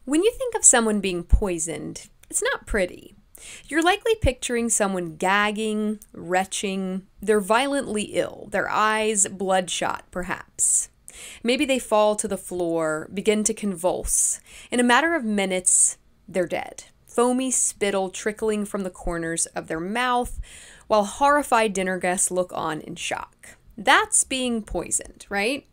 When you think of someone being poisoned, it's not pretty. You're likely picturing someone gagging, retching, they're violently ill, their eyes bloodshot, perhaps. Maybe they fall to the floor, begin to convulse. In a matter of minutes, they're dead. Foamy spittle trickling from the corners of their mouth, while horrified dinner guests look on in shock. That's being poisoned, right?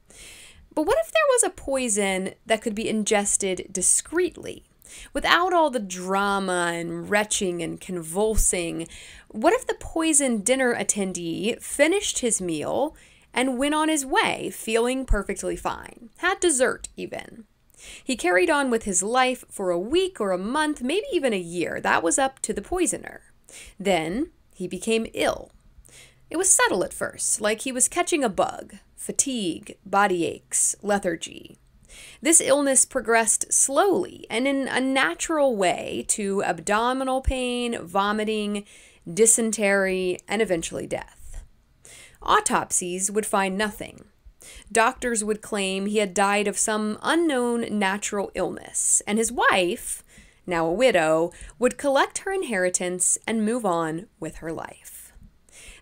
But what if there was a poison that could be ingested discreetly, without all the drama and retching and convulsing? What if the poisoned dinner attendee finished his meal and went on his way, feeling perfectly fine, had dessert even? He carried on with his life for a week or a month, maybe even a year. That was up to the poisoner. Then he became ill. It was subtle at first, like he was catching a bug. Fatigue, body aches, lethargy. This illness progressed slowly and in a natural way to abdominal pain, vomiting, dysentery, and eventually death. Autopsies would find nothing. Doctors would claim he had died of some unknown natural illness, and his wife, now a widow, would collect her inheritance and move on with her life.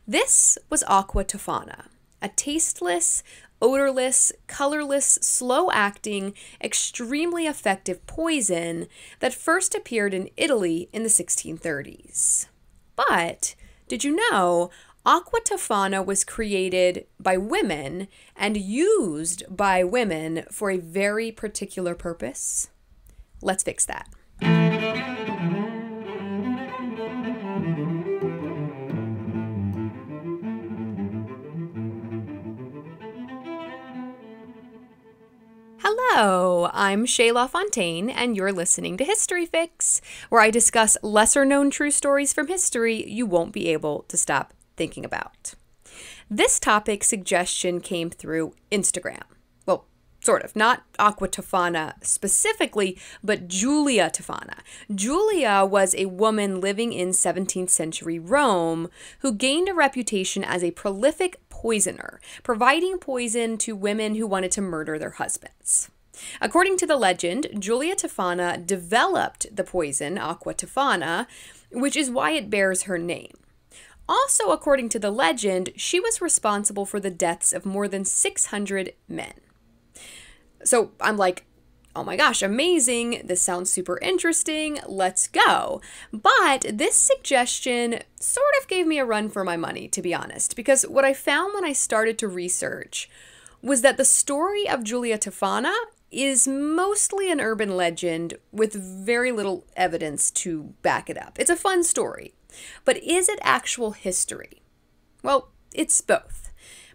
This was Aqua Tofana, a tasteless, odorless, colorless, slow-acting, extremely effective poison that first appeared in Italy in the 1630s. But did you know Aqua Tofana was created by women and used by women for a very particular purpose? Let's fix that. Hello, I'm Giulia LaFountaine, and you're listening to History Fix, where I discuss lesser-known true stories from history you won't be able to stop thinking about. This topic suggestion came through Instagram. Well, sort of. Not Aqua Tofana specifically, but Giulia Tofana. Giulia was a woman living in 17th century Rome who gained a reputation as a prolific poisoner, providing poison to women who wanted to murder their husbands. According to the legend, Giulia Tofana developed the poison Aqua Tofana, which is why it bears her name. Also, according to the legend, she was responsible for the deaths of more than 600 men. So I'm like, oh my gosh, amazing. This sounds super interesting. Let's go. But this suggestion sort of gave me a run for my money, to be honest, because what I found when I started to research was that the story of Giulia Tofana is mostly an urban legend with very little evidence to back it up. It's a fun story, but is it actual history? Well, it's both.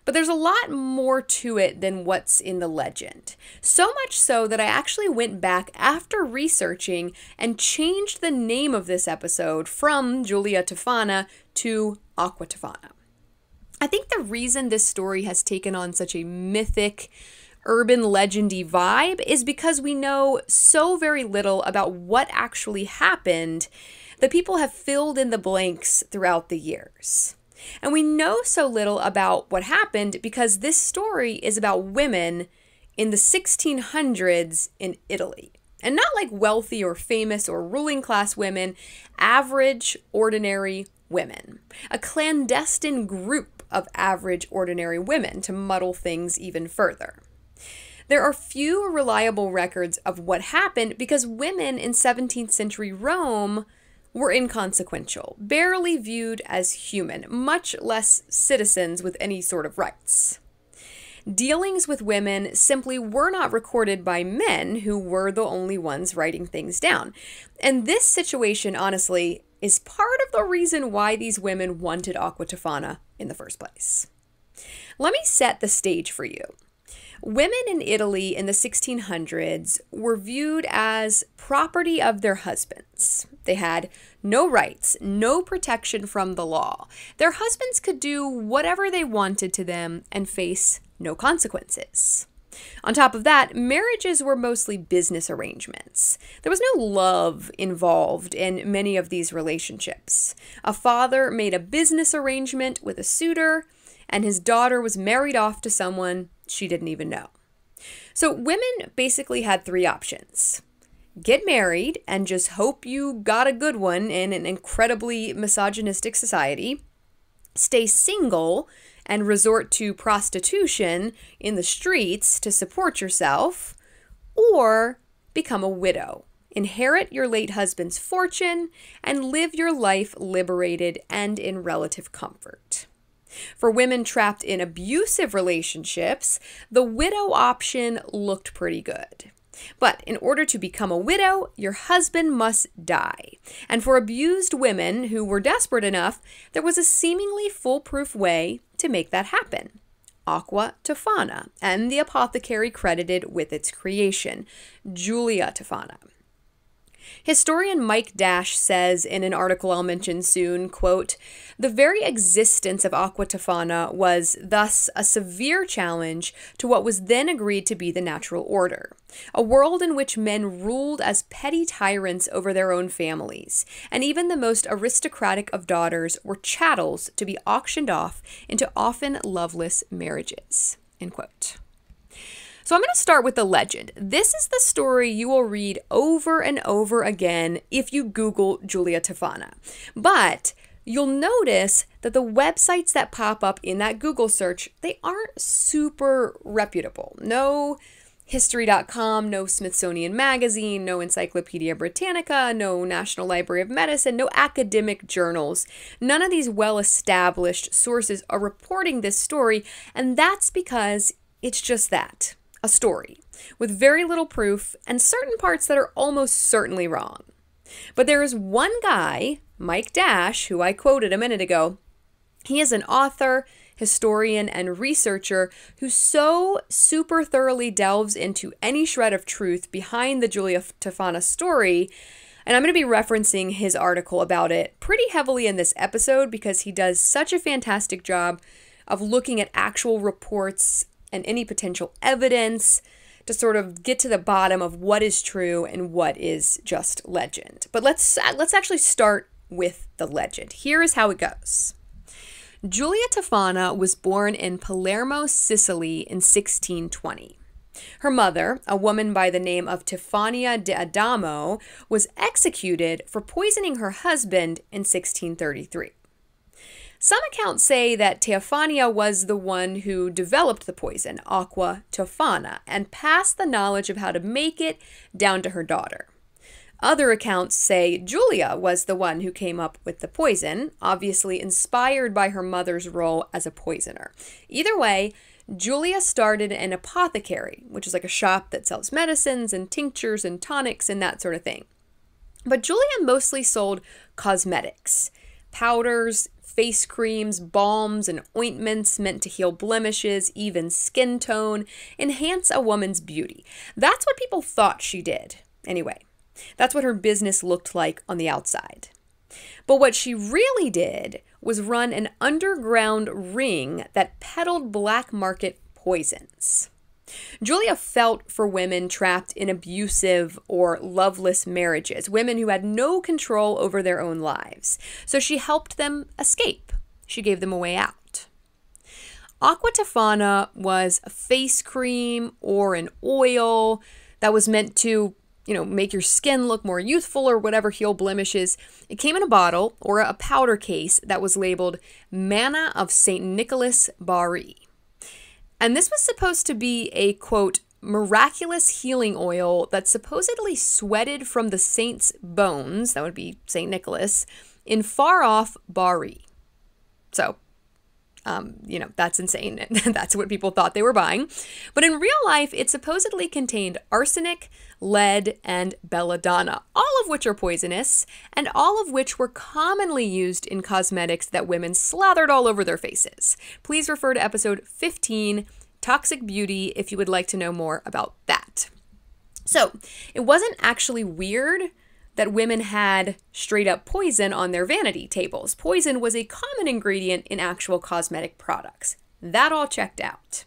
But there's a lot more to it than what's in the legend. So much so that I actually went back after researching and changed the name of this episode from Giulia Tofana to Aqua Tofana. I think the reason this story has taken on such a mythic, urban legendy vibe is because we know so very little about what actually happened that people have filled in the blanks throughout the years. And we know so little about what happened because this story is about women in the 1600s in Italy. And not like wealthy or famous or ruling class women, average, ordinary women. A clandestine group of average, ordinary women to muddle things even further. There are few reliable records of what happened because women in 17th century Rome were inconsequential, barely viewed as human, much less citizens with any sort of rights. Dealings with women simply were not recorded by men who were the only ones writing things down. And this situation, honestly, is part of the reason why these women wanted Aqua Tofana in the first place. Let me set the stage for you. Women in Italy in the 1600s were viewed as property of their husbands. They had no rights, no protection from the law. Their husbands could do whatever they wanted to them and face no consequences. On top of that, marriages were mostly business arrangements. There was no love involved in many of these relationships. A father made a business arrangement with a suitor, and his daughter was married off to someone she didn't even know. So women basically had three options: get married and just hope you got a good one in an incredibly misogynistic society, stay single and resort to prostitution in the streets to support yourself, or become a widow, inherit your late husband's fortune, and live your life liberated and in relative comfort. For women trapped in abusive relationships, the widow option looked pretty good. But in order to become a widow, your husband must die. And for abused women who were desperate enough, there was a seemingly foolproof way to make that happen. Aqua Tofana, and the apothecary credited with its creation, Giulia Tofana. Historian Mike Dash says in an article I'll mention soon, quote, "The very existence of Aqua Tofana was thus a severe challenge to what was then agreed to be the natural order, a world in which men ruled as petty tyrants over their own families, and even the most aristocratic of daughters were chattels to be auctioned off into often loveless marriages," end quote. So I'm going to start with the legend. This is the story you will read over and over again if you Google Giulia Tofana. But you'll notice that the websites that pop up in that Google search, they aren't super reputable. No History.com, no Smithsonian Magazine, no Encyclopedia Britannica, no National Library of Medicine, no academic journals. None of these well-established sources are reporting this story, and that's because it's just that. A story with very little proof and certain parts that are almost certainly wrong. But there is one guy, Mike Dash, who I quoted a minute ago. He is an author, historian, and researcher who so super thoroughly delves into any shred of truth behind the Giulia Tofana story. And I'm going to be referencing his article about it pretty heavily in this episode because he does such a fantastic job of looking at actual reports and any potential evidence to sort of get to the bottom of what is true and what is just legend. But let's actually start with the legend. Here is how it goes. Giulia Tofana was born in Palermo, Sicily in 1620. Her mother, a woman by the name of Stefania d'Adamo, was executed for poisoning her husband in 1633. Some accounts say that Stefania was the one who developed the poison, Aqua Tofana, and passed the knowledge of how to make it down to her daughter. Other accounts say Giulia was the one who came up with the poison, obviously inspired by her mother's role as a poisoner. Either way, Giulia started an apothecary, which is like a shop that sells medicines and tinctures and tonics and that sort of thing. But Giulia mostly sold cosmetics, powders, face creams, balms, and ointments meant to heal blemishes, even skin tone, enhance a woman's beauty. That's what people thought she did. Anyway, that's what her business looked like on the outside. But what she really did was run an underground ring that peddled black market poisons. Giulia felt for women trapped in abusive or loveless marriages, women who had no control over their own lives. So she helped them escape. She gave them a way out. Aqua Tofana was a face cream or an oil that was meant to, make your skin look more youthful or whatever, heal blemishes. It came in a bottle or a powder case that was labeled Manna of St. Nicholas Bari. And this was supposed to be a, quote, miraculous healing oil that supposedly sweated from the saint's bones, that would be St. Nicholas, in far-off Bari. So, that's insane. That's what people thought they were buying. But in real life, it supposedly contained arsenic, lead, and belladonna, all of which are poisonous, and all of which were commonly used in cosmetics that women slathered all over their faces. Please refer to episode 15, Toxic Beauty, if you would like to know more about that. So, it wasn't actually weird that women had straight up poison on their vanity tables. Poison was a common ingredient in actual cosmetic products. That all checked out.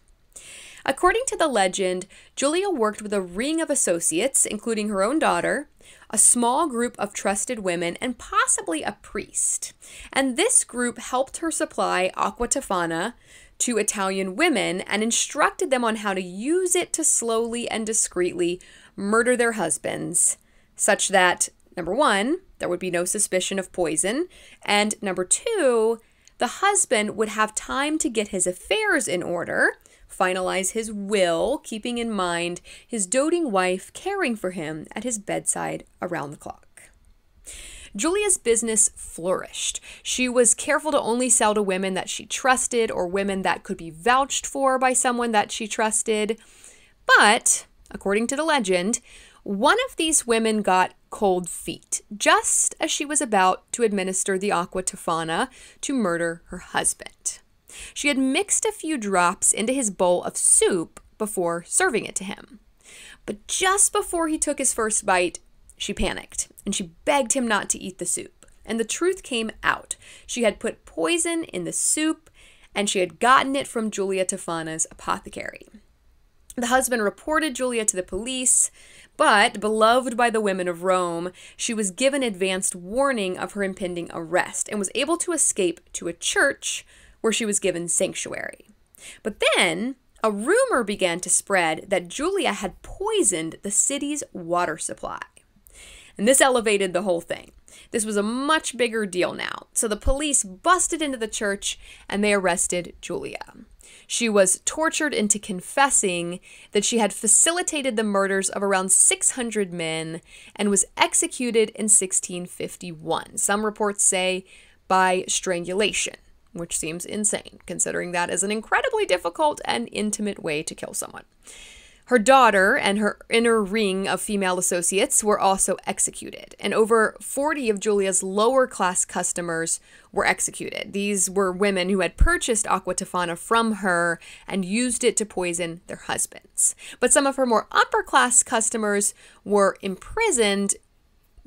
According to the legend, Giulia worked with a ring of associates, including her own daughter, a small group of trusted women, and possibly a priest. And this group helped her supply Aqua Tofana to Italian women and instructed them on how to use it to slowly and discreetly murder their husbands such that, number one, there would be no suspicion of poison, and number two, the husband would have time to get his affairs in order, finalize his will, keeping in mind his doting wife caring for him at his bedside around the clock. Giulia's business flourished. She was careful to only sell to women that she trusted or women that could be vouched for by someone that she trusted. But, according to the legend, one of these women got cold feet just as she was about to administer the Aqua Tofana to murder her husband. She had mixed a few drops into his bowl of soup before serving it to him. But just before he took his first bite, she panicked and she begged him not to eat the soup. And the truth came out. She had put poison in the soup and she had gotten it from Giulia Tofana's apothecary. The husband reported Giulia to the police, but beloved by the women of Rome, she was given advanced warning of her impending arrest and was able to escape to a church where she was given sanctuary. But then a rumor began to spread that Giulia had poisoned the city's water supply. And this elevated the whole thing. This was a much bigger deal now. So the police busted into the church and they arrested Giulia. She was tortured into confessing that she had facilitated the murders of around 600 men and was executed in 1651. Some reports say by strangulation, which seems insane, considering that is an incredibly difficult and intimate way to kill someone. Her daughter and her inner ring of female associates were also executed, and over 40 of Giulia's lower-class customers were executed. These were women who had purchased Aqua Tofana from her and used it to poison their husbands. But some of her more upper-class customers were imprisoned,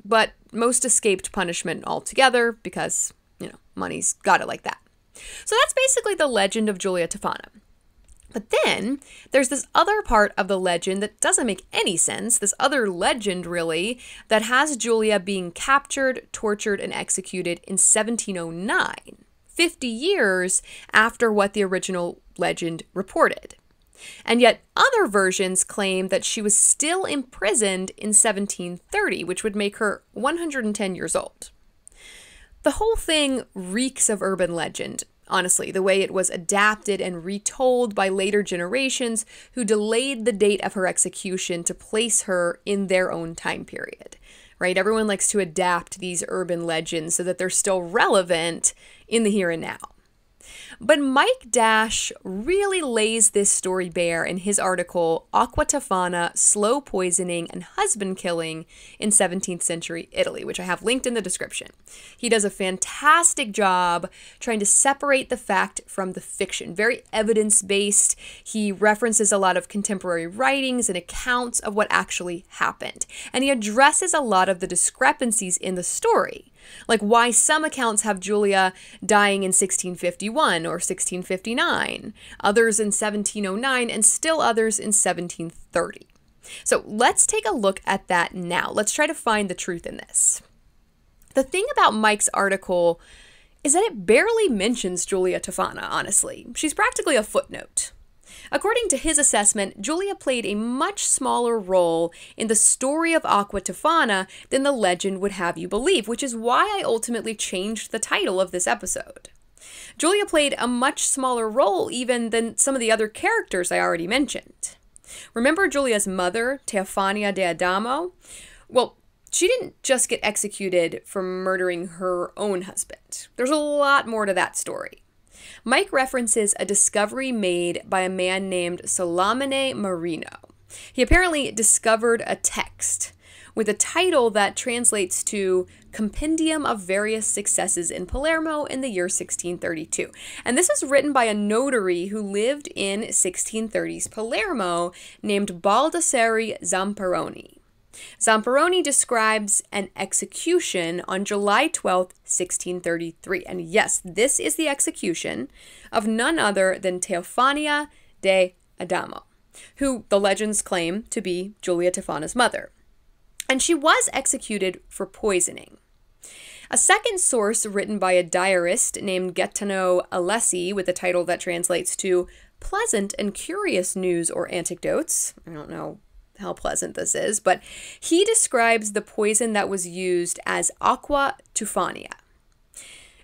but most escaped punishment altogether because, money's got it like that. So that's basically the legend of Giulia Tofana. But then there's this other part of the legend that doesn't make any sense, this other legend really, that has Giulia being captured, tortured, and executed in 1709, 50 years after what the original legend reported. And yet other versions claim that she was still imprisoned in 1730, which would make her 110 years old. The whole thing reeks of urban legend. Honestly, the way it was adapted and retold by later generations who delayed the date of her execution to place her in their own time period, right? Everyone likes to adapt these urban legends so that they're still relevant in the here and now. But Mike Dash really lays this story bare in his article, Aqua Tofana, Slow Poisoning and Husband Killing in 17th Century Italy, which I have linked in the description. He does a fantastic job trying to separate the fact from the fiction, very evidence-based. He references a lot of contemporary writings and accounts of what actually happened. And he addresses a lot of the discrepancies in the story. Like why some accounts have Giulia dying in 1651 or 1659, others in 1709, and still others in 1730. So let's take a look at that now. Let's try to find the truth in this. The thing about Mike's article is that it barely mentions Giulia Tofana, honestly. She's practically a footnote. According to his assessment, Giulia played a much smaller role in the story of Aqua Tofana than the legend would have you believe, which is why I ultimately changed the title of this episode. Giulia played a much smaller role even than some of the other characters I already mentioned. Remember Giulia's mother, Teofania de Adamo? Well, she didn't just get executed for murdering her own husband. There's a lot more to that story. Mike references a discovery made by a man named Salamine Marino. He apparently discovered a text with a title that translates to Compendium of Various Successes in Palermo in the year 1632. And this is written by a notary who lived in 1630s Palermo named Baldassare Zamperoni. Zamperoni describes an execution on July 12, 1633. And yes, this is the execution of none other than Teofania de Adamo, who the legends claim to be Giulia Tofana's mother. And she was executed for poisoning. A second source written by a diarist named Gaetano Alessi with a title that translates to Pleasant and Curious News or Anecdotes, I don't know how pleasant this is, but he describes the poison that was used as Aqua Tofana.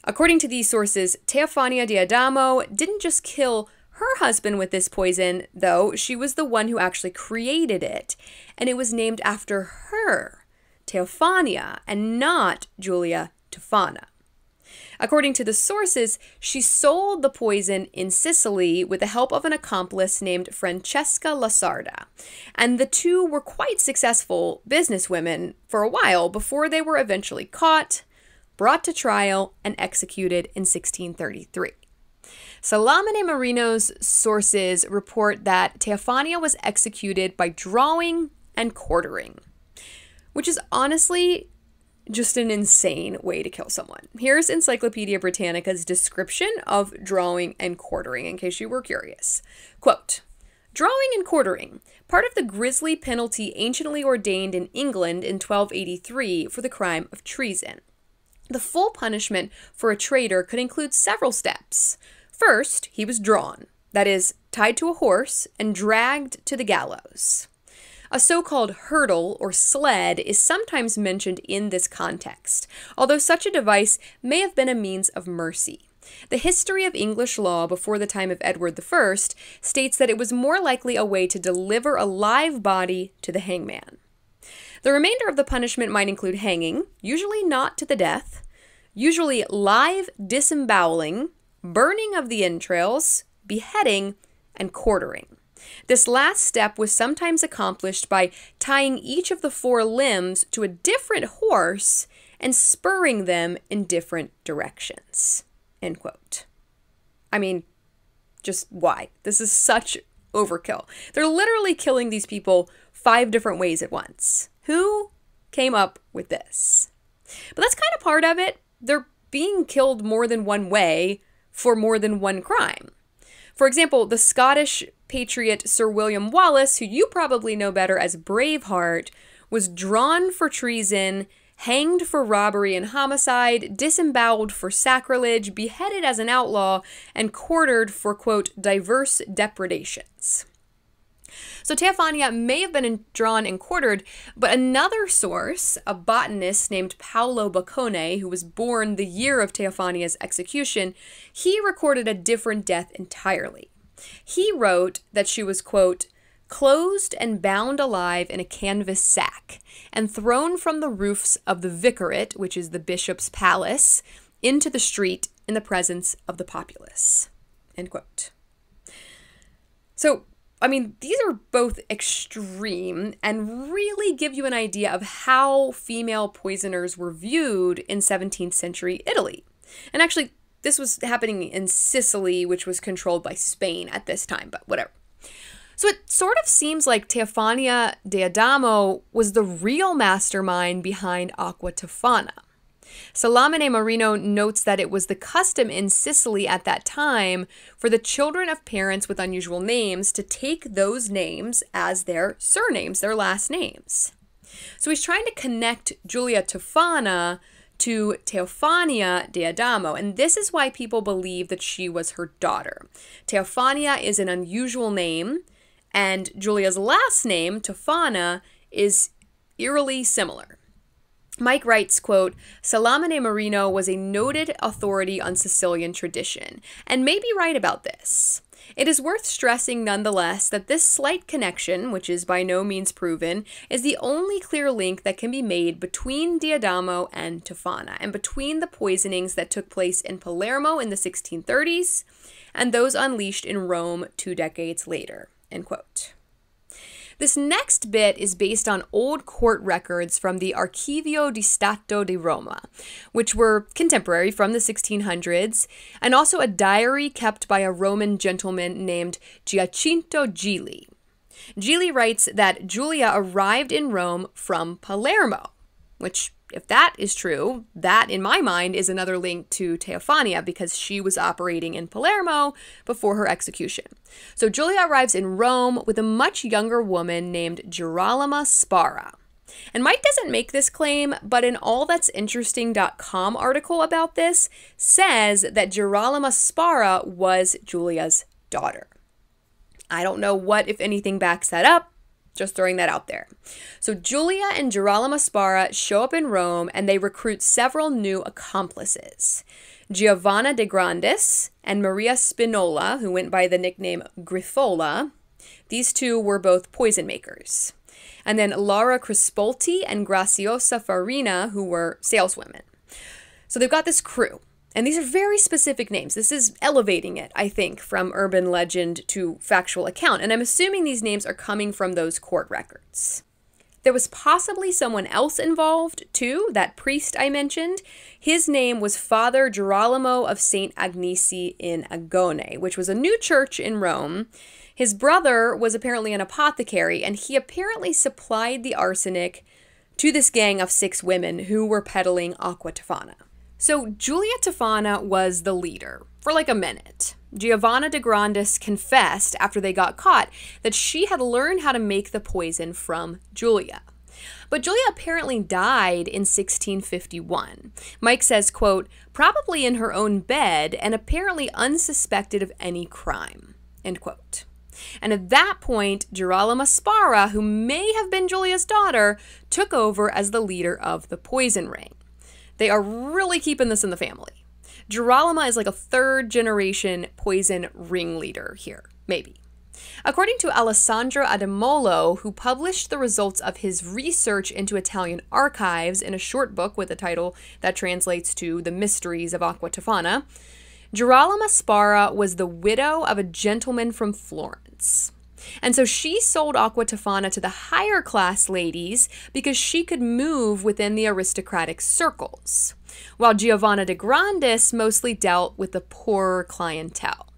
According to these sources, Teofania di Adamo didn't just kill her husband with this poison, though. She was the one who actually created it, and it was named after her, Teofania, and not Giulia Tofana. According to the sources, she sold the poison in Sicily with the help of an accomplice named Francesca Lasarda, and the two were quite successful businesswomen for a while before they were eventually caught, brought to trial, and executed in 1633. Salamine Marino's sources report that Teofania was executed by drawing and quartering, which is honestly just an insane way to kill someone. Here's Encyclopedia Britannica's description of drawing and quartering, in case you were curious. Quote, "Drawing and quartering, part of the grisly penalty anciently ordained in England in 1283 for the crime of treason. The full punishment for a traitor could include several steps. First, he was drawn, that is, tied to a horse and dragged to the gallows. A so-called hurdle or sled is sometimes mentioned in this context, although such a device may have been a means of mercy. The history of English law before the time of Edward I states that it was more likely a way to deliver a live body to the hangman. The remainder of the punishment might include hanging, usually not to the death, usually live disemboweling, burning of the entrails, beheading, and quartering. This last step was sometimes accomplished by tying each of the four limbs to a different horse and spurring them in different directions." End quote. I mean, just why? This is such overkill. They're literally killing these people 5 different ways at once. Who came up with this? But that's kind of part of it. They're being killed more than one way for more than one crime. For example, the Scottish patriot Sir William Wallace, who you probably know better as Braveheart, was drawn for treason, hanged for robbery and homicide, disemboweled for sacrilege, beheaded as an outlaw, and quartered for, quote, diverse depredations. So Teofania may have been drawn and quartered, but another source, a botanist named Paolo Boccone, who was born the year of Teofania's execution, he recorded a different death entirely. He wrote that she was, quote, closed and bound alive in a canvas sack, and thrown from the roofs of the vicariate, which is the bishop's palace, into the street in the presence of the populace. End quote. So, I mean, these are both extreme and really give you an idea of how female poisoners were viewed in 17th century Italy. And actually, this was happening in Sicily, which was controlled by Spain at this time, but whatever. So it sort of seems like Teofania di Adamo was the real mastermind behind Aqua Tofana. Salamine Marino notes that it was the custom in Sicily at that time for the children of parents with unusual names to take those names as their surnames, their last names. So he's trying to connect Giulia Tofana to Teofania di Adamo, and this is why people believe that she was her daughter. Teofania is an unusual name, and Giulia's last name, Tofana, is eerily similar. Mike writes, quote, Salamine Marino was a noted authority on Sicilian tradition, and may be right about this. It is worth stressing nonetheless that this slight connection, which is by no means proven, is the only clear link that can be made between Di Adamo and Tofana, and between the poisonings that took place in Palermo in the 1630s and those unleashed in Rome 2 decades later, end quote. This next bit is based on old court records from the Archivio di Stato di Roma, which were contemporary from the 1600s, and also a diary kept by a Roman gentleman named Giacinto Gili. Gili writes that Giulia arrived in Rome from Palermo, which, if that is true, that, in my mind, is another link to Teofania because she was operating in Palermo before her execution. So Giulia arrives in Rome with a much younger woman named Girolama Spara. And Mike doesn't make this claim, but an allthat'sinteresting.com article about this says that Girolama Spara was Giulia's daughter. I don't know what, if anything, backs that up. Just throwing that out there. So Giulia and Girolamo Sparra show up in Rome and they recruit several new accomplices. Giovanna de Grandis and Maria Spinola, who went by the nickname Grifola, these two were both poison makers. And then Laura Crispolti and Graziosa Farina, who were saleswomen. So they've got this crew. And these are very specific names. This is elevating it, I think, from urban legend to factual account. And I'm assuming these names are coming from those court records. There was possibly someone else involved, too, that priest I mentioned. His name was Father Girolamo of St. Agnesi in Agone, which was a new church in Rome. His brother was apparently an apothecary, and he apparently supplied the arsenic to this gang of 6 women who were peddling Aqua Tofana. So Giulia Tofana was the leader for like a minute. Giovanna de Grandis confessed after they got caught that she had learned how to make the poison from Giulia. But Giulia apparently died in 1651. Mike says, quote, probably in her own bed and apparently unsuspected of any crime, end quote. And at that point, Girolamo Sparra, who may have been Giulia's daughter, took over as the leader of the poison ring. They are really keeping this in the family. Girolamo is like a 3rd-generation poison ringleader here, maybe. According to Alessandro Adamolo, who published the results of his research into Italian archives in a short book with a title that translates to The Mysteries of Aqua Tofana, Girolamo Sparra was the widow of a gentleman from Florence. And so she sold Aqua Tofana to the higher class ladies because she could move within the aristocratic circles, while Giovanna de Grandis mostly dealt with the poorer clientele.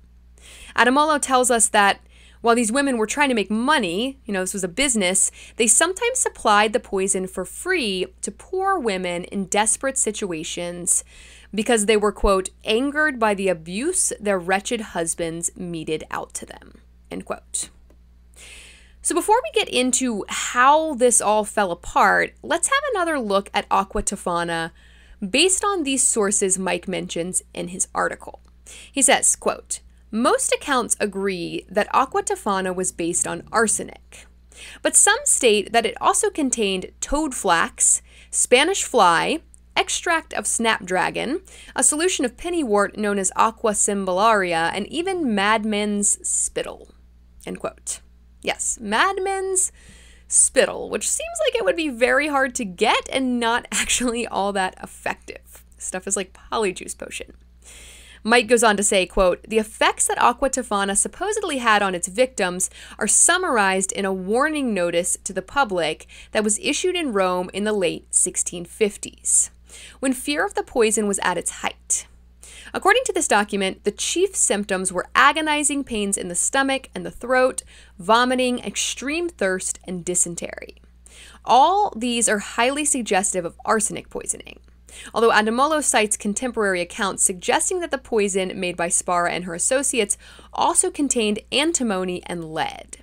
Adamolo tells us that while these women were trying to make money, this was a business, they sometimes supplied the poison for free to poor women in desperate situations because they were, quote, angered by the abuse their wretched husbands meted out to them, end quote. So before we get into how this all fell apart, let's have another look at Aqua Tofana based on these sources Mike mentions in his article. He says, quote, most accounts agree that Aqua Tofana was based on arsenic, but some state that it also contained toad flax, Spanish fly, extract of snapdragon, a solution of pennywort known as aqua cymbalaria, and even madmen's spittle, end quote. Yes, madmen's spittle, which seems like it would be very hard to get and not actually all that effective. Stuff is like polyjuice potion. Mike goes on to say, quote, the effects that Aqua Tofana supposedly had on its victims are summarized in a warning notice to the public that was issued in Rome in the late 1650s, when fear of the poison was at its height. According to this document, the chief symptoms were agonizing pains in the stomach and the throat, vomiting, extreme thirst, and dysentery. All these are highly suggestive of arsenic poisoning, although Adamolo cites contemporary accounts suggesting that the poison made by Sparra and her associates also contained antimony and lead.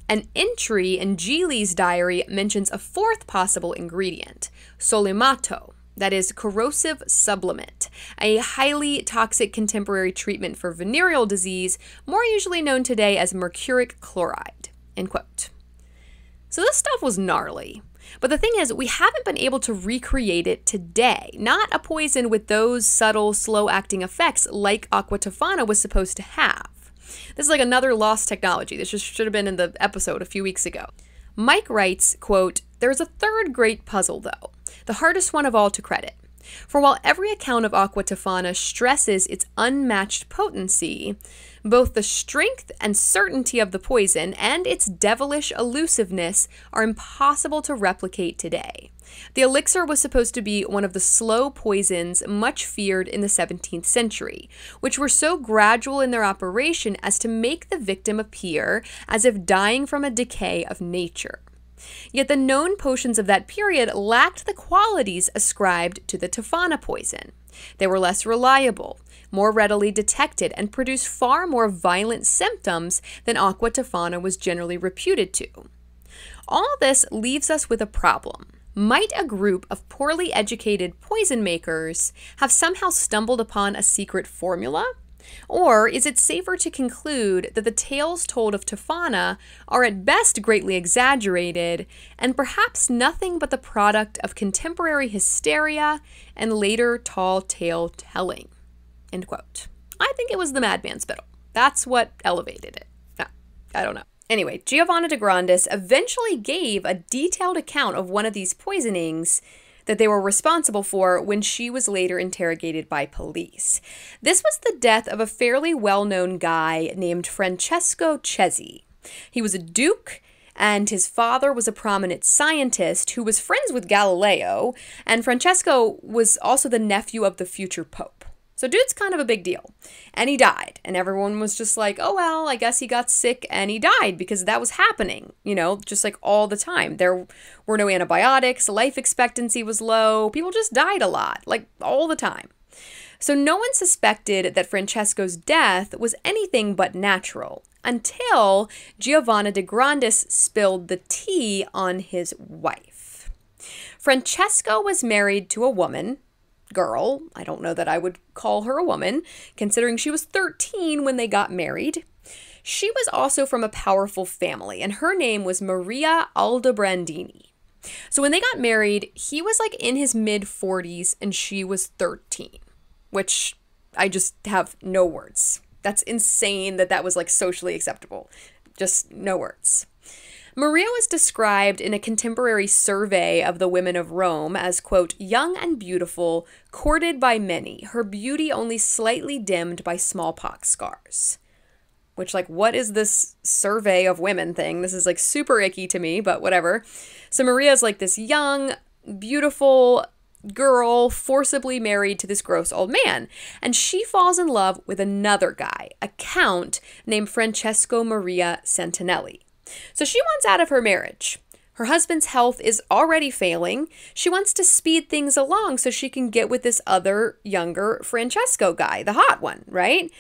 An entry in Gili's diary mentions a 4th possible ingredient, solimato, that is corrosive sublimate, a highly toxic contemporary treatment for venereal disease, more usually known today as mercuric chloride, end quote. So this stuff was gnarly. But the thing is, we haven't been able to recreate it today. Not a poison with those subtle, slow-acting effects like Aqua Tofana was supposed to have. This is like another lost technology. This just should have been in the episode a few weeks ago. Mike writes, quote, there's a 3rd great puzzle, though, the hardest one of all to credit. For while every account of Aqua Tofana stresses its unmatched potency, both the strength and certainty of the poison and its devilish elusiveness are impossible to replicate today. The elixir was supposed to be one of the slow poisons much feared in the 17th century, which were so gradual in their operation as to make the victim appear as if dying from a decay of nature. Yet the known potions of that period lacked the qualities ascribed to the Tofana poison. They were less reliable, more readily detected, and produced far more violent symptoms than Aqua Tofana was generally reputed to. All this leaves us with a problem. Might a group of poorly educated poison makers have somehow stumbled upon a secret formula? Or is it safer to conclude that the tales told of Tofana are at best greatly exaggerated and perhaps nothing but the product of contemporary hysteria and later tall tale telling? End quote. I think it was the madman spittle. That's what elevated it. No, I don't know. Anyway, Giovanna de Grandis eventually gave a detailed account of one of these poisonings that they were responsible for when she was later interrogated by police. This was the death of a fairly well-known guy named Francesco Cesi. He was a duke, and his father was a prominent scientist who was friends with Galileo, and Francesco was also the nephew of the future pope. So dude's kind of a big deal. And he died. And everyone was just like, oh, well, I guess he got sick and he died, because that was happening, just like all the time. There were no antibiotics. Life expectancy was low. People just died a lot, like all the time. So no one suspected that Francesco's death was anything but natural until Giovanna de Grandis spilled the tea on his wife. Francesco was married to a girl. I don't know that I would call her a woman, considering she was 13 when they got married. She was also from a powerful family, and her name was Maria Aldobrandini. So when they got married, he was like in his mid-40s and she was 13, which I just have no words. That's insane that was like socially acceptable. Just no words. Maria was described in a contemporary survey of the women of Rome as, quote, young and beautiful, courted by many, her beauty only slightly dimmed by smallpox scars. Which, like, what is this survey of women thing? This is, like, super icky to me, but whatever. So Maria's, like, this young, beautiful girl forcibly married to this gross old man. And she falls in love with another guy, a count named Francesco Maria Santinelli. So she wants out of her marriage. Her husband's health is already failing. She wants to speed things along so she can get with this other younger Francesco guy, the hot one, right?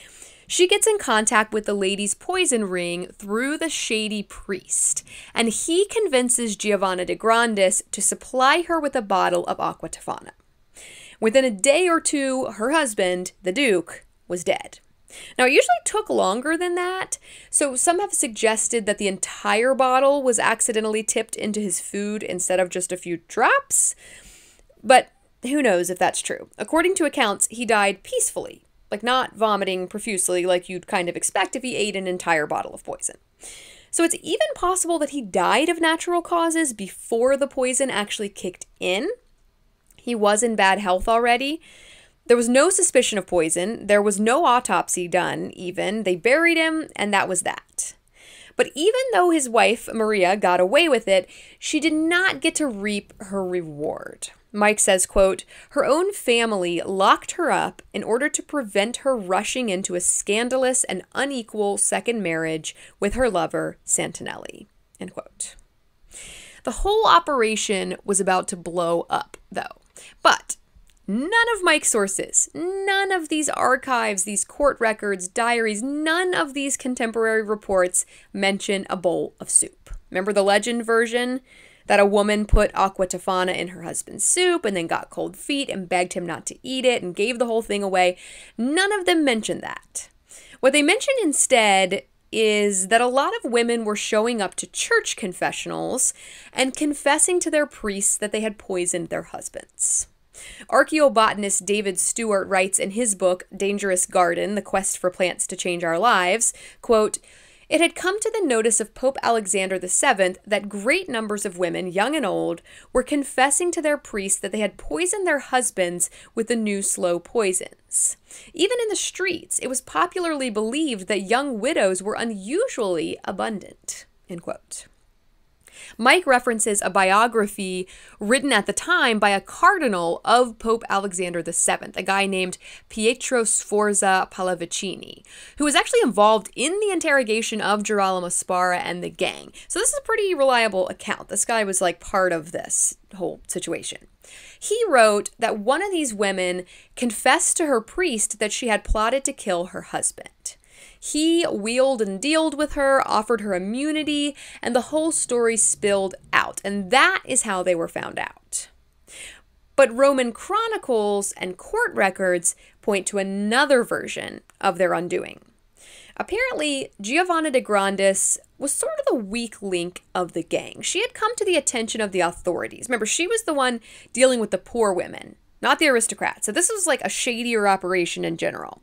She gets in contact with the lady's poison ring through the shady priest, and he convinces Giovanna de Grandis to supply her with a bottle of Aqua Tofana. Within a day or two, her husband, the Duke, was dead. Now, it usually took longer than that, so some have suggested that the entire bottle was accidentally tipped into his food instead of just a few drops, but who knows if that's true. According to accounts, he died peacefully, like not vomiting profusely like you'd kind of expect if he ate an entire bottle of poison. So it's even possible that he died of natural causes before the poison actually kicked in. He was in bad health already. There was no suspicion of poison. There was no autopsy done even. They buried him, and that was that. But even though his wife, Maria, got away with it, she did not get to reap her reward. Mike says, quote, her own family locked her up in order to prevent her rushing into a scandalous and unequal second marriage with her lover, Santinelli, end quote. The whole operation was about to blow up, though. But none of Mike's sources, none of these archives, these court records, diaries, none of these contemporary reports mention a bowl of soup. Remember the legend version? That a woman put Aqua Tofana in her husband's soup and then got cold feet and begged him not to eat it and gave the whole thing away. None of them mention that. What they mention instead is that a lot of women were showing up to church confessionals and confessing to their priests that they had poisoned their husbands. Archaeobotanist David Stewart writes in his book, Dangerous Garden, The Quest for Plants to Change Our Lives, quote, it had come to the notice of Pope Alexander VII that great numbers of women, young and old, were confessing to their priests that they had poisoned their husbands with the new slow poisons. Even in the streets, it was popularly believed that young widows were unusually abundant, end quote. Mike references a biography written at the time by a cardinal of Pope Alexander VII, a guy named Pietro Sforza Pallavicini, who was actually involved in the interrogation of Girolamo Sparra and the gang. So this is a pretty reliable account. This guy was like part of this whole situation. He wrote that one of these women confessed to her priest that she had plotted to kill her husband. He wheeled and dealed with her, offered her immunity, and the whole story spilled out. And that is how they were found out. But Roman chronicles and court records point to another version of their undoing. Apparently, Giovanna de Grandis was sort of the weak link of the gang. She had come to the attention of the authorities. Remember, she was the one dealing with the poor women, not the aristocrats. So this was like a shadier operation in general.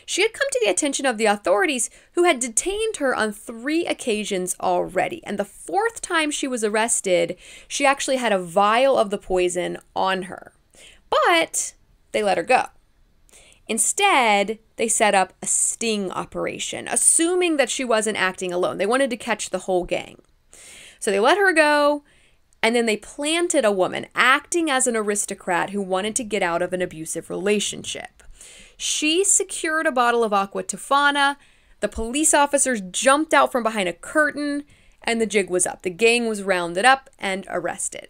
She had come to the attention of the authorities, who had detained her on 3 occasions already. And the 4th time she was arrested, she actually had a vial of the poison on her. But they let her go. Instead, they set up a sting operation, assuming that she wasn't acting alone. They wanted to catch the whole gang. So they let her go, and then they planted a woman acting as an aristocrat who wanted to get out of an abusive relationship. She secured a bottle of Aqua Tofana. The police officers jumped out from behind a curtain, and the jig was up. The gang was rounded up and arrested.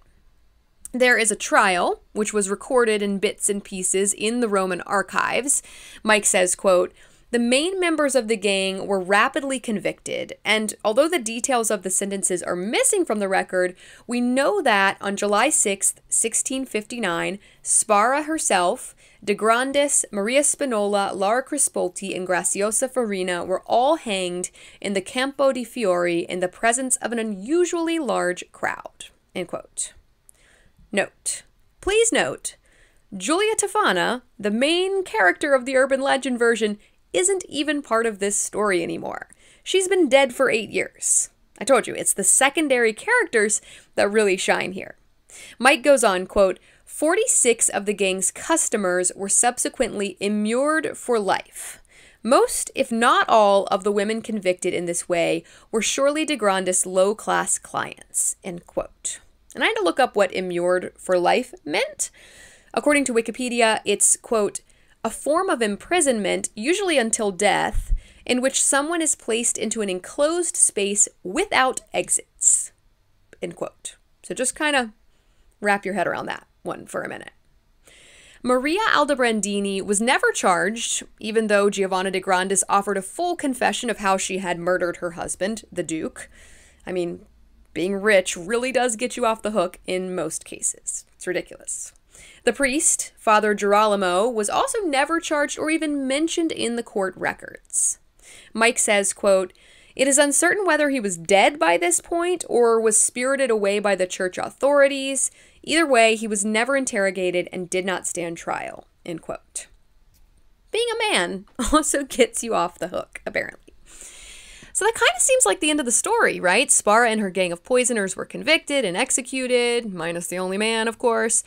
There is a trial, which was recorded in bits and pieces in the Roman archives. Mike says, quote, "The main members of the gang were rapidly convicted, and although the details of the sentences are missing from the record, we know that on July 6, 1659, Spara herself, De Grandis, Maria Spinola, Lara Crispolti, and Graziosa Farina were all hanged in the Campo di Fiori in the presence of an unusually large crowd." End quote. Please note, Giulia Tofana, the main character of the urban legend version, isn't even part of this story anymore. She's been dead for 8 years. I told you, it's the secondary characters that really shine here. Mike goes on, quote, 46 of the gang's customers were subsequently immured for life. Most, if not all, of the women convicted in this way were surely de Grandis low-class clients, end quote. And I had to look up what immured for life meant. According to Wikipedia, it's, quote, a form of imprisonment, usually until death, in which someone is placed into an enclosed space without exits, end quote. So just kind of wrap your head around that one for a minute. Maria Aldobrandini was never charged, even though Giovanna de Grandis offered a full confession of how she had murdered her husband, the Duke. I mean, being rich really does get you off the hook in most cases. It's ridiculous. The priest, Father Girolamo, was also never charged or even mentioned in the court records. Mike says, quote, "It is uncertain whether he was dead by this point or was spirited away by the church authorities. Either way, he was never interrogated and did not stand trial," end quote. Being a man also gets you off the hook, apparently. So that kind of seems like the end of the story, right? Spara and her gang of poisoners were convicted and executed, minus the only man, of course.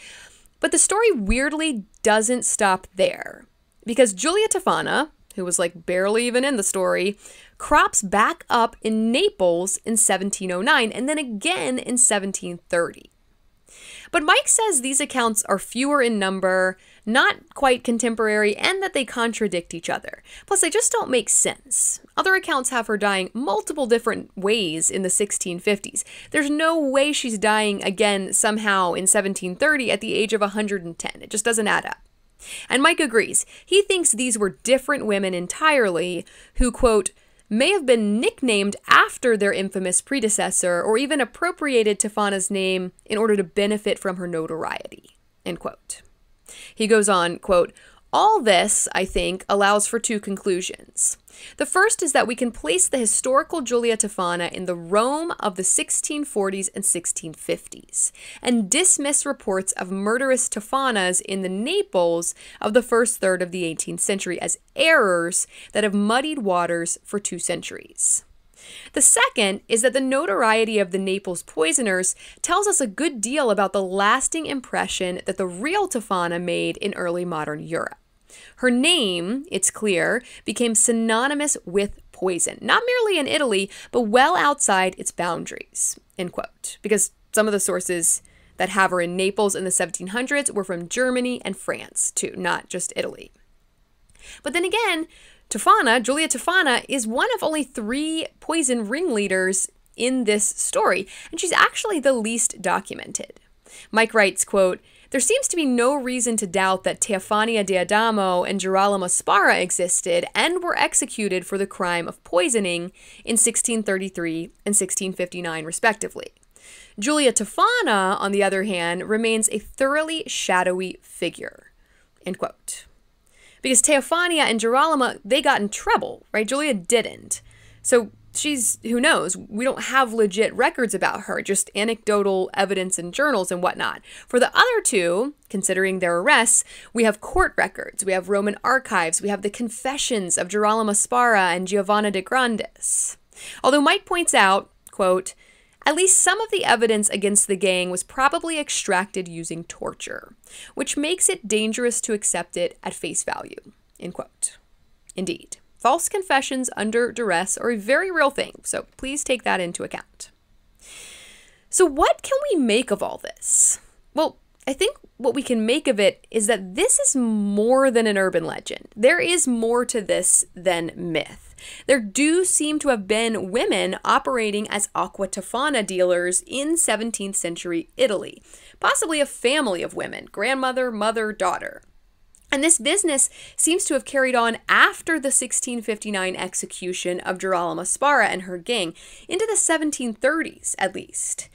But the story weirdly doesn't stop there, because Giulia Tofana, who was like barely even in the story, crops back up in Naples in 1709 and then again in 1730. But Mike says these accounts are fewer in number, not quite contemporary, and that they contradict each other. Plus, they just don't make sense. Other accounts have her dying multiple different ways in the 1650s. There's no way she's dying again somehow in 1730 at the age of 110. It just doesn't add up. And Mike agrees. He thinks these were different women entirely who, quote, may have been nicknamed after their infamous predecessor or even appropriated Tofana's name in order to benefit from her notoriety, end quote. He goes on, quote, all this, I think, allows for 2 conclusions. The first is that we can place the historical Giulia Tofana in the Rome of the 1640s and 1650s and dismiss reports of murderous Tofanas in the Naples of the first third of the 18th century as errors that have muddied waters for 2 centuries. The second is that the notoriety of the Naples poisoners tells us a good deal about the lasting impression that the real Tofana made in early modern Europe. Her name, it's clear, became synonymous with poison, not merely in Italy, but well outside its boundaries, end quote. Because some of the sources that have her in Naples in the 1700s were from Germany and France, too, not just Italy. But then again, Tofana, Giulia Tofana, is one of only 3 poison ringleaders in this story, and she's actually the least documented. Mike writes, quote, there seems to be no reason to doubt that Teofania di Adamo and Girolamo Spara existed and were executed for the crime of poisoning in 1633 and 1659, respectively. Giulia Tofana, on the other hand, remains a thoroughly shadowy figure, end quote. Because Teofania and Girolamo, they got in trouble, right? Giulia didn't. So she's, who knows, we don't have legit records about her, just anecdotal evidence in journals and whatnot. For the other two, considering their arrests, we have court records, we have Roman archives, we have the confessions of Girolamo Sparra and Giovanna de Grandis. Although Mike points out, quote, at least some of the evidence against the gang was probably extracted using torture, which makes it dangerous to accept it at face value, end quote. Indeed. False confessions under duress are a very real thing, so please take that into account. So what can we make of all this? Well, I think what we can make of it is that this is more than an urban legend. There is more to this than myth. There do seem to have been women operating as Aqua Tofana dealers in 17th century Italy, possibly a family of women, grandmother, mother, daughter. And this business seems to have carried on after the 1659 execution of Girolamo Sparra and her gang, into the 1730s at least.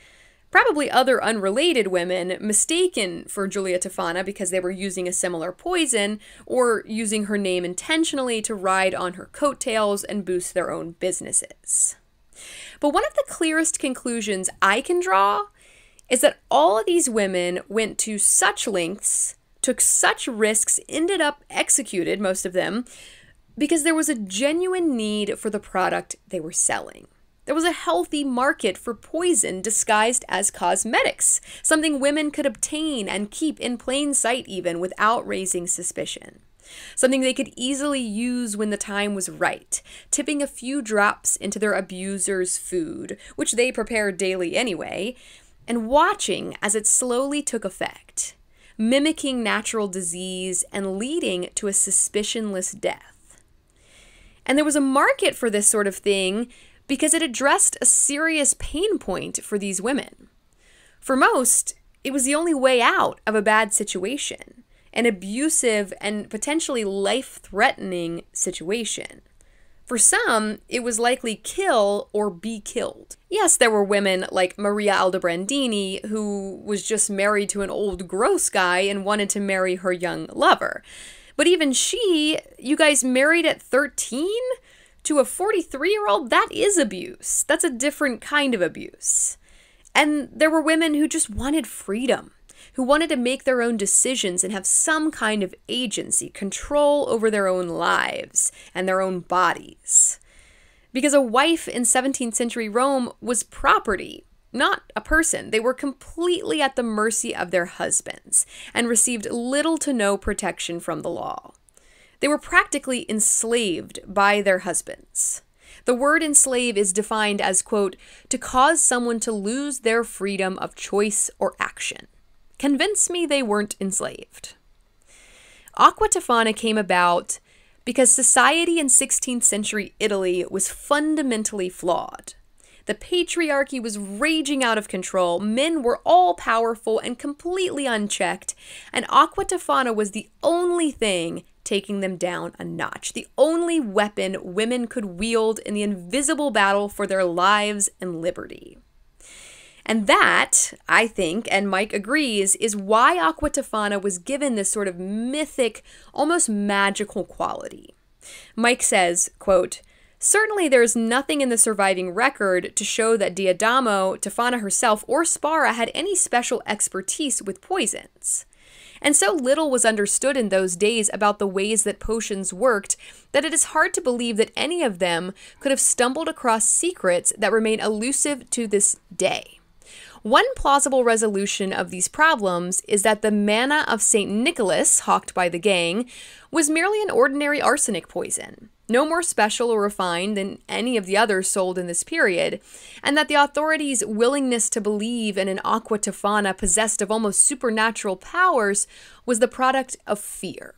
Probably other unrelated women mistaken for Giulia Tofana because they were using a similar poison or using her name intentionally to ride on her coattails and boost their own businesses. But one of the clearest conclusions I can draw is that all of these women went to such lengths, took such risks, ended up executed, most of them, because there was a genuine need for the product they were selling. There was a healthy market for poison disguised as cosmetics, something women could obtain and keep in plain sight even without raising suspicion. Something they could easily use when the time was right, tipping a few drops into their abuser's food, which they prepared daily anyway, and watching as it slowly took effect, mimicking natural disease and leading to a suspicionless death. And there was a market for this sort of thing because it addressed a serious pain point for these women. For most, it was the only way out of a bad situation, an abusive and potentially life-threatening situation. For some, it was likely kill or be killed. Yes, there were women like Maria Aldobrandini, who was just married to an old gross guy and wanted to marry her young lover. But even she, you guys married at 13? To a 43-year-old, that is abuse. That's a different kind of abuse. And there were women who just wanted freedom, who wanted to make their own decisions and have some kind of agency, control over their own lives and their own bodies. Because a wife in 17th century Rome was property, not a person. They were completely at the mercy of their husbands and received little to no protection from the law. They were practically enslaved by their husbands. The word enslave is defined as, quote, to cause someone to lose their freedom of choice or action. Convince me they weren't enslaved. Aqua Tofana came about because society in 16th century Italy was fundamentally flawed. The patriarchy was raging out of control, men were all powerful and completely unchecked, and Aqua Tofana was the only thing taking them down a notch, the only weapon women could wield in the invisible battle for their lives and liberty. And that, I think, and Mike agrees, is why Aqua Tofana was given this sort of mythic, almost magical quality. Mike says, quote, certainly there is nothing in the surviving record to show that Diadamo, Tofana herself, or Sparra had any special expertise with poisons. And so little was understood in those days about the ways that potions worked that it is hard to believe that any of them could have stumbled across secrets that remain elusive to this day. One plausible resolution of these problems is that the manna of St. Nicholas, hawked by the gang, was merely an ordinary arsenic poison, no more special or refined than any of the others sold in this period, and that the authorities' willingness to believe in an Aqua Tofana possessed of almost supernatural powers was the product of fear.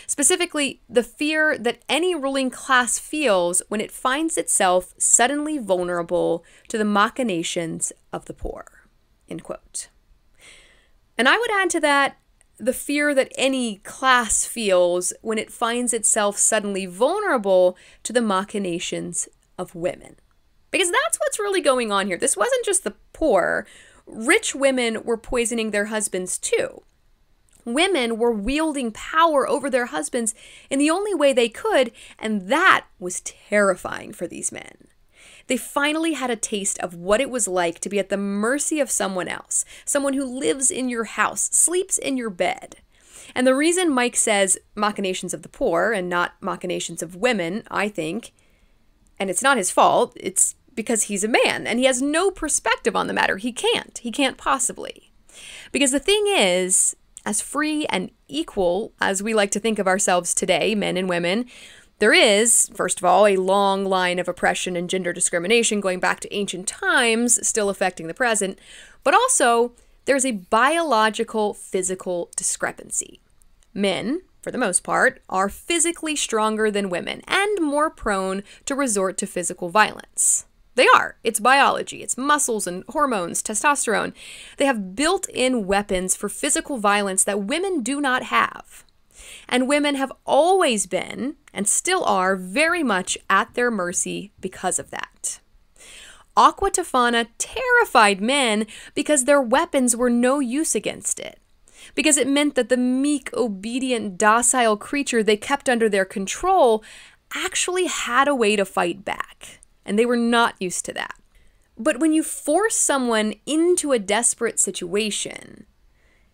Specifically, the fear that any ruling class feels when it finds itself suddenly vulnerable to the machinations of the poor. End quote. And I would add to that the fear that any class feels when it finds itself suddenly vulnerable to the machinations of women. Because that's what's really going on here. This wasn't just the poor. Rich women were poisoning their husbands too. Women were wielding power over their husbands in the only way they could, and that was terrifying for these men. They finally had a taste of what it was like to be at the mercy of someone else, someone who lives in your house, sleeps in your bed. And the reason Mike says machinations of the poor and not machinations of women, I think, and it's not his fault, it's because he's a man and he has no perspective on the matter. He can't possibly. Because the thing is, as free and equal as we like to think of ourselves today, men and women, there is, first of all, a long line of oppression and gender discrimination going back to ancient times, still affecting the present, but also there's a biological, physical discrepancy. Men, for the most part, are physically stronger than women and more prone to resort to physical violence. They are. It's biology. It's muscles and hormones, testosterone. They have built-in weapons for physical violence that women do not have. And women have always been, and still are, very much at their mercy because of that. Aqua Tofana terrified men because their weapons were no use against it. Because it meant that the meek, obedient, docile creature they kept under their control actually had a way to fight back. And they were not used to that. But when you force someone into a desperate situation,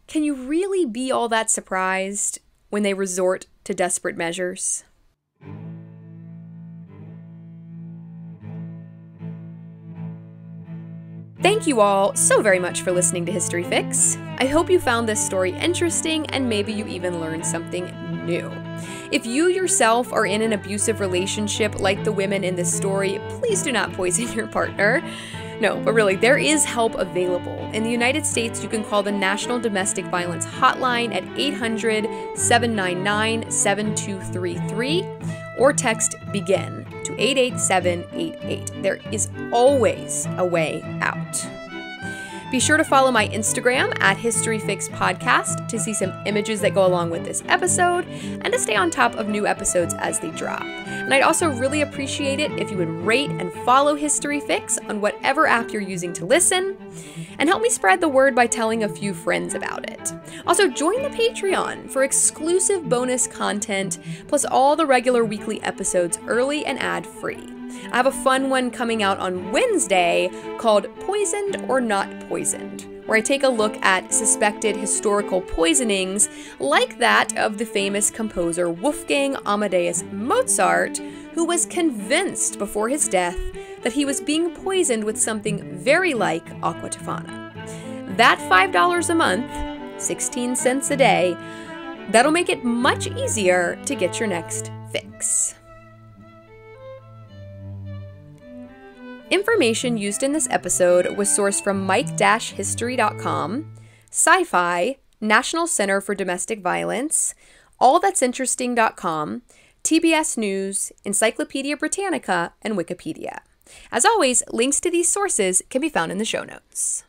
can you really be all that surprised when they resort to desperate measures? Thank you all so very much for listening to History Fix. I hope you found this story interesting and maybe you even learned something new. If you yourself are in an abusive relationship like the women in this story, please do not poison your partner. No, but really, there is help available. In the United States, you can call the National Domestic Violence Hotline at 800-799-7233 or text BEGIN to 88788. There is always a way out. Be sure to follow my Instagram at HistoryFixPodcast to see some images that go along with this episode and to stay on top of new episodes as they drop. And I'd also really appreciate it if you would rate and follow History Fix on whatever app you're using to listen, and help me spread the word by telling a few friends about it. Also, join the Patreon for exclusive bonus content, plus all the regular weekly episodes early and ad-free. I have a fun one coming out on Wednesday called Poisoned or Not Poisoned, where I take a look at suspected historical poisonings like that of the famous composer Wolfgang Amadeus Mozart, who was convinced before his death that he was being poisoned with something very like Aqua Tofana. That $5 a month, 16 cents a day, that'll make it much easier to get your next fix. Information used in this episode was sourced from mike-history.com, Sci-Fi, National Center for Domestic Violence, allthat'sinteresting.com, TBS News, Encyclopedia Britannica, and Wikipedia. As always, links to these sources can be found in the show notes.